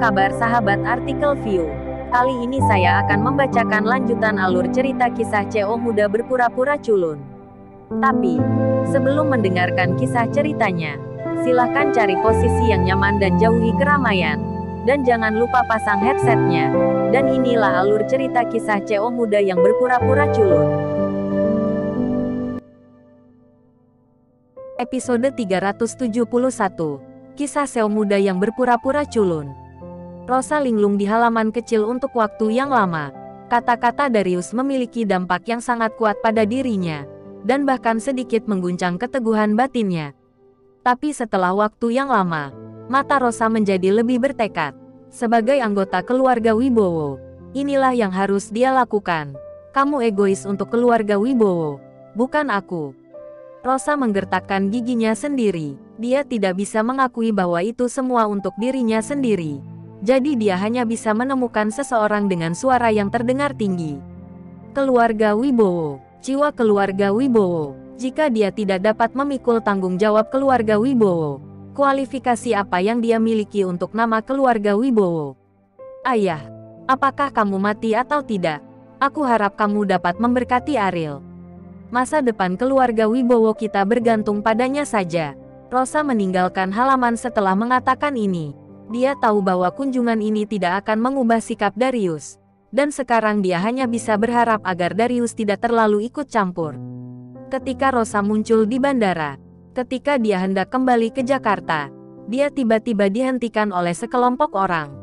kabar sahabat artikel view? Kali ini saya akan membacakan lanjutan alur cerita kisah CO muda berpura-pura culun. Tapi, sebelum mendengarkan kisah ceritanya, silahkan cari posisi yang nyaman dan jauhi keramaian. Dan jangan lupa pasang headsetnya. Dan inilah alur cerita kisah CO muda yang berpura-pura culun. Episode 371. Kisah CO muda yang berpura-pura culun. Rosa linglung di halaman kecil untuk waktu yang lama. Kata-kata Darius memiliki dampak yang sangat kuat pada dirinya, dan bahkan sedikit mengguncang keteguhan batinnya. Tapi setelah waktu yang lama, mata Rosa menjadi lebih bertekad. Sebagai anggota keluarga Wibowo, inilah yang harus dia lakukan. Kamu egois untuk keluarga Wibowo, bukan aku. Rosa menggertakkan giginya sendiri. Dia tidak bisa mengakui bahwa itu semua untuk dirinya sendiri. Jadi dia hanya bisa menemukan seseorang dengan suara yang terdengar tinggi. Keluarga Wibowo, jiwa keluarga Wibowo. Jika dia tidak dapat memikul tanggung jawab keluarga Wibowo, kualifikasi apa yang dia miliki untuk nama keluarga Wibowo? Ayah, apakah kamu mati atau tidak? Aku harap kamu dapat memberkati Ariel. Masa depan keluarga Wibowo kita bergantung padanya saja. Rosa meninggalkan halaman setelah mengatakan ini. Dia tahu bahwa kunjungan ini tidak akan mengubah sikap Darius. Dan sekarang dia hanya bisa berharap agar Darius tidak terlalu ikut campur. Ketika Rosa muncul di bandara, ketika dia hendak kembali ke Jakarta, dia tiba-tiba dihentikan oleh sekelompok orang.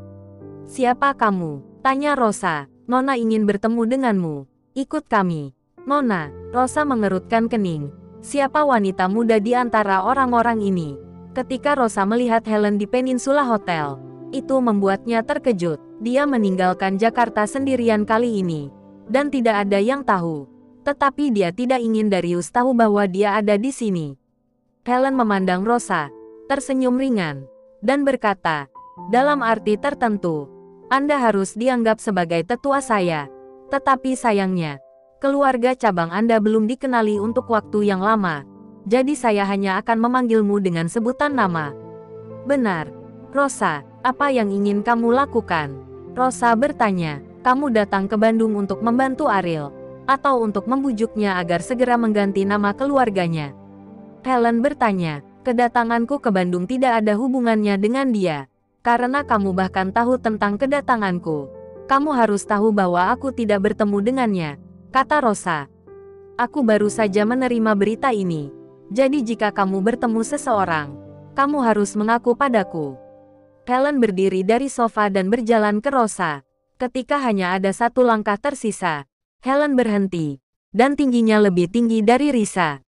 "Siapa kamu?" tanya Rosa. "Nona ingin bertemu denganmu. Ikut kami." "Nona," Rosa mengerutkan kening. Siapa wanita muda di antara orang-orang ini? Ketika Rosa melihat Helen di Peninsula Hotel, itu membuatnya terkejut. Dia meninggalkan Jakarta sendirian kali ini, dan tidak ada yang tahu. Tetapi dia tidak ingin Darius tahu bahwa dia ada di sini. Helen memandang Rosa, tersenyum ringan, dan berkata, "Dalam arti tertentu, Anda harus dianggap sebagai tetua saya. Tetapi sayangnya, keluarga cabang Anda belum dikenali untuk waktu yang lama. Jadi saya hanya akan memanggilmu dengan sebutan nama." "Benar. Rosa, apa yang ingin kamu lakukan?" Rosa bertanya. "Kamu datang ke Bandung untuk membantu Ariel, atau untuk membujuknya agar segera mengganti nama keluarganya?" Helen bertanya. "Kedatanganku ke Bandung tidak ada hubungannya dengan dia. Karena kamu bahkan tahu tentang kedatanganku. Kamu harus tahu bahwa aku tidak bertemu dengannya," kata Rosa. "Aku baru saja menerima berita ini. Jadi jika kamu bertemu seseorang, kamu harus mengaku padaku." Helen berdiri dari sofa dan berjalan ke Rosa. Ketika hanya ada satu langkah tersisa, Helen berhenti, dan tingginya lebih tinggi dari Risa.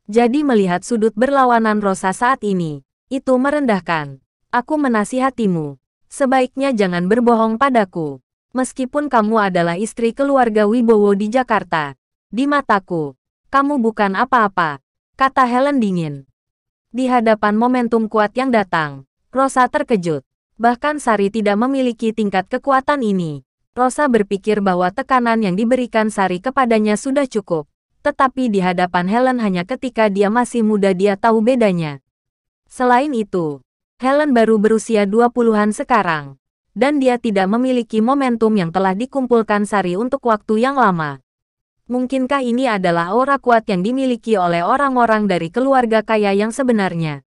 Jadi melihat sudut berlawanan Rosa saat ini, itu merendahkan. "Aku menasihatimu, sebaiknya jangan berbohong padaku. Meskipun kamu adalah istri keluarga Wibowo di Jakarta, di mataku, kamu bukan apa-apa," kata Helen dingin. Di hadapan momentum kuat yang datang, Rosa terkejut. Bahkan Sari tidak memiliki tingkat kekuatan ini. Rosa berpikir bahwa tekanan yang diberikan Sari kepadanya sudah cukup. Tetapi di hadapan Helen hanya ketika dia masih muda dia tahu bedanya. Selain itu, Helen baru berusia 20-an sekarang. Dan dia tidak memiliki momentum yang telah dikumpulkan Sari untuk waktu yang lama. Mungkinkah ini adalah aura kuat yang dimiliki oleh orang-orang dari keluarga kaya yang sebenarnya?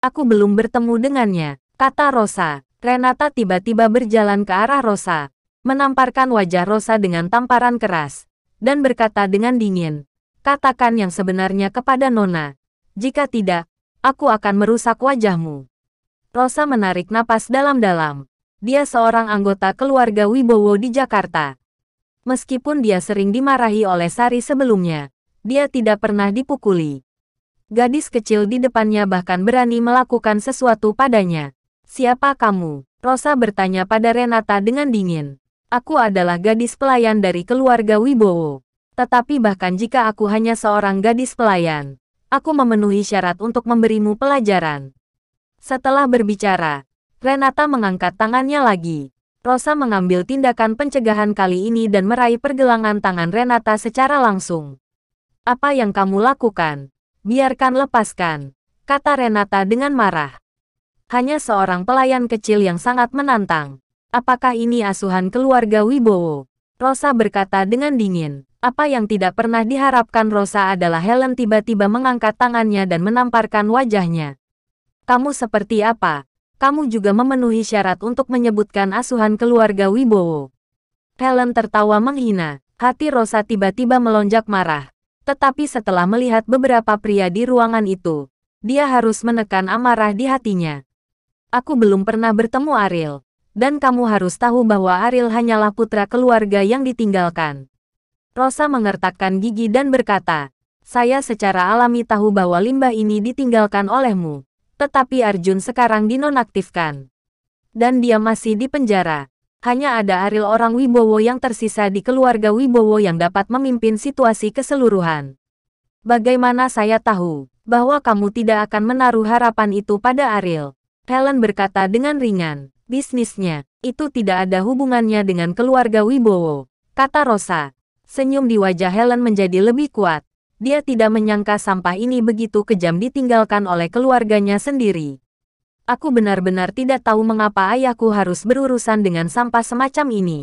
"Aku belum bertemu dengannya," kata Rosa. Renata tiba-tiba berjalan ke arah Rosa, menamparkan wajah Rosa dengan tamparan keras, dan berkata dengan dingin, "Katakan yang sebenarnya kepada Nona. Jika tidak, aku akan merusak wajahmu." Rosa menarik napas dalam-dalam. Dia seorang anggota keluarga Wibowo di Jakarta. Meskipun dia sering dimarahi oleh Sari sebelumnya, dia tidak pernah dipukuli. Gadis kecil di depannya bahkan berani melakukan sesuatu padanya. "Siapa kamu?" Rosa bertanya pada Renata dengan dingin. "Aku adalah gadis pelayan dari keluarga Wibowo. Tetapi bahkan jika aku hanya seorang gadis pelayan, aku memenuhi syarat untuk memberimu pelajaran." Setelah berbicara, Renata mengangkat tangannya lagi. Rosa mengambil tindakan pencegahan kali ini dan meraih pergelangan tangan Renata secara langsung. "Apa yang kamu lakukan? Biarkan lepaskan," kata Renata dengan marah. Hanya seorang pelayan kecil yang sangat menantang. Apakah ini asuhan keluarga Wibowo? Rosa berkata dengan dingin. Apa yang tidak pernah diharapkan Rosa adalah Helen tiba-tiba mengangkat tangannya dan menamparkan wajahnya. Kamu seperti apa? Kamu juga memenuhi syarat untuk menyebutkan asuhan keluarga Wibowo. Helen tertawa menghina. Hati Rosa tiba-tiba melonjak marah. Tetapi setelah melihat beberapa pria di ruangan itu, dia harus menekan amarah di hatinya. Aku belum pernah bertemu Ariel. Dan kamu harus tahu bahwa Ariel hanyalah putra keluarga yang ditinggalkan. Rosa mengertakkan gigi dan berkata, saya secara alami tahu bahwa limbah ini ditinggalkan olehmu. Tetapi Arjun sekarang dinonaktifkan. Dan dia masih di penjara. Hanya ada Ariel orang Wibowo yang tersisa di keluarga Wibowo yang dapat memimpin situasi keseluruhan. Bagaimana saya tahu bahwa kamu tidak akan menaruh harapan itu pada Ariel? Helen berkata dengan ringan. Bisnisnya, itu tidak ada hubungannya dengan keluarga Wibowo, kata Rosa. Senyum di wajah Helen menjadi lebih kuat. Dia tidak menyangka sampah ini begitu kejam ditinggalkan oleh keluarganya sendiri. Aku benar-benar tidak tahu mengapa ayahku harus berurusan dengan sampah semacam ini.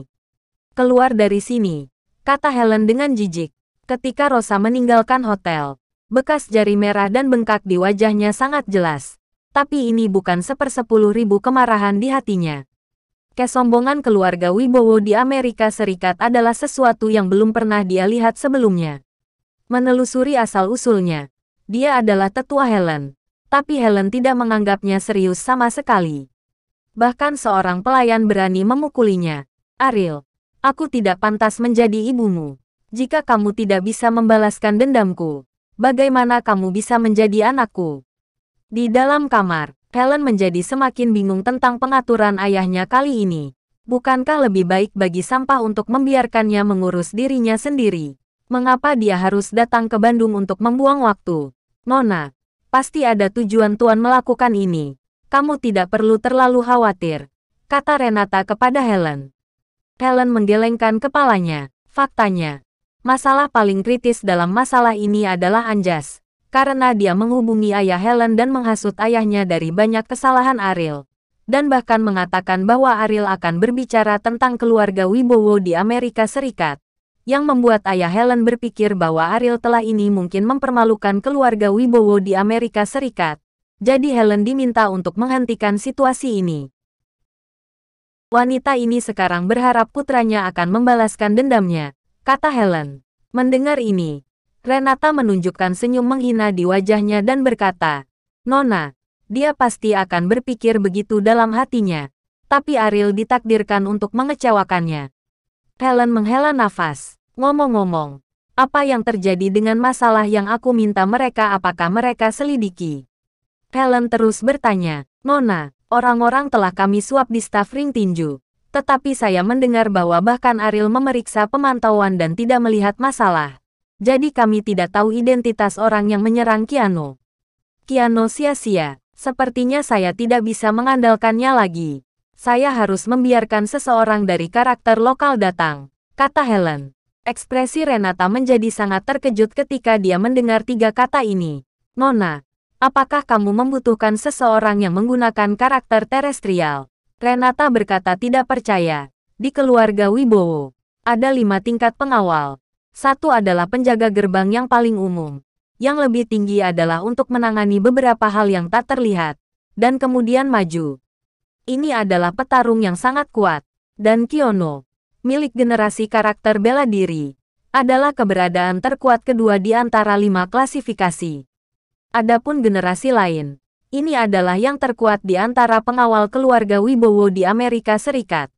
Keluar dari sini, kata Helen dengan jijik. Ketika Rosa meninggalkan hotel, bekas jari merah dan bengkak di wajahnya sangat jelas. Tapi ini bukan 1/10.000 kemarahan di hatinya. Kesombongan keluarga Wibowo di Amerika Serikat adalah sesuatu yang belum pernah dia lihat sebelumnya. Menelusuri asal-usulnya, dia adalah tetua Helen. Tapi Helen tidak menganggapnya serius sama sekali. Bahkan seorang pelayan berani memukulinya. Ariel, aku tidak pantas menjadi ibumu. Jika kamu tidak bisa membalaskan dendamku, bagaimana kamu bisa menjadi anakku? Di dalam kamar, Helen menjadi semakin bingung tentang pengaturan ayahnya kali ini. Bukankah lebih baik bagi sampah untuk membiarkannya mengurus dirinya sendiri? Mengapa dia harus datang ke Bandung untuk membuang waktu? Nona, pasti ada tujuan Tuan melakukan ini. Kamu tidak perlu terlalu khawatir, kata Renata kepada Helen. Helen menggelengkan kepalanya. Faktanya, masalah paling kritis dalam masalah ini adalah Anjas. Karena dia menghubungi ayah Helen dan menghasut ayahnya dari banyak kesalahan Ariel. Dan bahkan mengatakan bahwa Ariel akan berbicara tentang keluarga Wibowo di Amerika Serikat. Yang membuat ayah Helen berpikir bahwa Ariel telah ini mungkin mempermalukan keluarga Wibowo di Amerika Serikat. Jadi Helen diminta untuk menghentikan situasi ini. Wanita ini sekarang berharap putranya akan membalaskan dendamnya, kata Helen. Mendengar ini, Renata menunjukkan senyum menghina di wajahnya dan berkata, Nona, dia pasti akan berpikir begitu dalam hatinya. Tapi Ariel ditakdirkan untuk mengecewakannya. Helen menghela nafas. Ngomong-ngomong, apa yang terjadi dengan masalah yang aku minta mereka, apakah mereka selidiki? Helen terus bertanya, Nona, orang-orang telah kami suap di staf ring tinju. Tetapi saya mendengar bahwa bahkan Ariel memeriksa pemantauan dan tidak melihat masalah. Jadi kami tidak tahu identitas orang yang menyerang Kiano. Kiano sia-sia. Sepertinya saya tidak bisa mengandalkannya lagi. Saya harus membiarkan seseorang dari karakter lokal datang, kata Helen. Ekspresi Renata menjadi sangat terkejut ketika dia mendengar 3 kata ini. Nona, apakah kamu membutuhkan seseorang yang menggunakan karakter terestrial? Renata berkata tidak percaya. Di keluarga Wibowo, ada 5 tingkat pengawal. 1 adalah penjaga gerbang yang paling umum. Yang lebih tinggi adalah untuk menangani beberapa hal yang tak terlihat. Dan kemudian maju. Ini adalah petarung yang sangat kuat. Dan Kiono, milik generasi karakter bela diri, adalah keberadaan terkuat kedua di antara 5 klasifikasi. Adapun generasi lain, ini adalah yang terkuat di antara pengawal keluarga Wibowo di Amerika Serikat.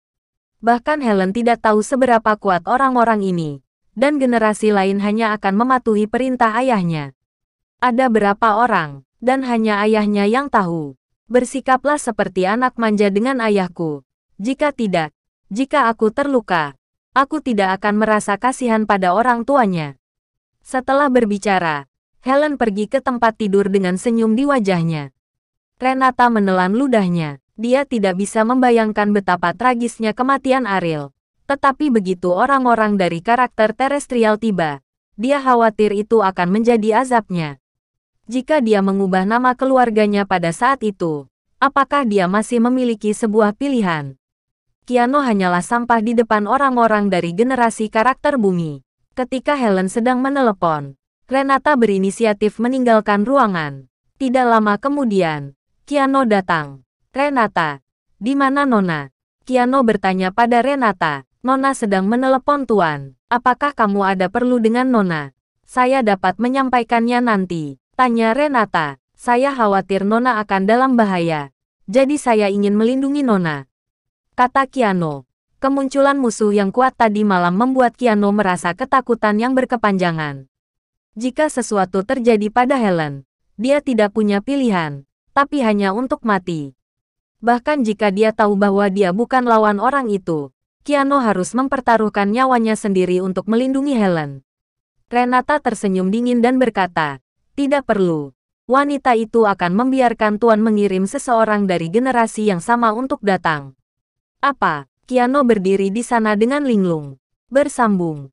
Bahkan Helen tidak tahu seberapa kuat orang-orang ini. Dan generasi lain hanya akan mematuhi perintah ayahnya. Ada berapa orang, dan hanya ayahnya yang tahu. Bersikaplah seperti anak manja dengan ayahku. Jika tidak, jika aku terluka, aku tidak akan merasa kasihan pada orang tuanya. Setelah berbicara, Helen pergi ke tempat tidur dengan senyum di wajahnya. Renata menelan ludahnya. Dia tidak bisa membayangkan betapa tragisnya kematian Ariel. Tetapi begitu orang-orang dari karakter terestrial tiba, dia khawatir itu akan menjadi azabnya. Jika dia mengubah nama keluarganya pada saat itu, Apakah dia masih memiliki sebuah pilihan? Kiano hanyalah sampah di depan orang-orang dari generasi karakter bumi. Ketika Helen sedang menelepon, Renata berinisiatif meninggalkan ruangan. Tidak lama kemudian, Kiano datang. Renata, di mana Nona? Kiano bertanya pada Renata. Nona sedang menelepon Tuan. Apakah kamu ada perlu dengan Nona? Saya dapat menyampaikannya nanti. Tanya Renata. Saya khawatir Nona akan dalam bahaya. Jadi saya ingin melindungi Nona. Kata Kiano. Kemunculan musuh yang kuat tadi malam membuat Kiano merasa ketakutan yang berkepanjangan. Jika sesuatu terjadi pada Helen, dia tidak punya pilihan, tapi hanya untuk mati. Bahkan jika dia tahu bahwa dia bukan lawan orang itu, Kiano harus mempertaruhkan nyawanya sendiri untuk melindungi Helen. Renata tersenyum dingin dan berkata, "Tidak perlu. Wanita itu akan membiarkan Tuan mengirim seseorang dari generasi yang sama untuk datang." Apa? Kiano berdiri di sana dengan linglung. Bersambung.